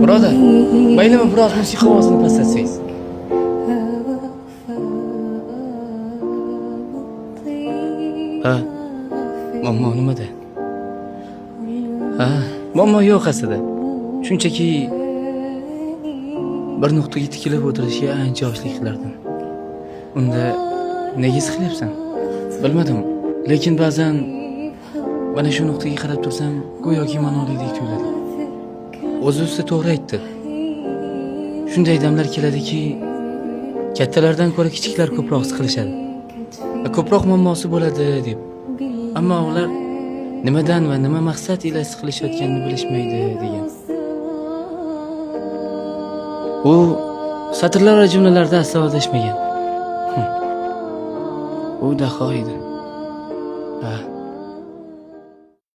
Birodar, maylimi biroz musiqa ovozini pastlatsangiz? Ha, muammo nimada? Ha, muammo yo'q aslida. Shunchaki bir nuqtaga tikilib o'tirishga ancha yoshlik qilardim. Unda nega siqilyapsan? Bilmadim, lekin ba'zan mana shu nuqtaga qarab tursam, go'yoki manolidek tuyuladi. O'zi usta to'g'ri aytdi. Shunday damlar keladiki, kattalardan ko'ra kichiklar ko'proq siqilishadi. Ko'proq muammosi bo'ladi deb. Ammo ular nimadan va nima maqsad ila siqilishayotganini bilishmaydi degan. U satrlar va jumlalarda aslo adashmagan. U daho edi. Ha.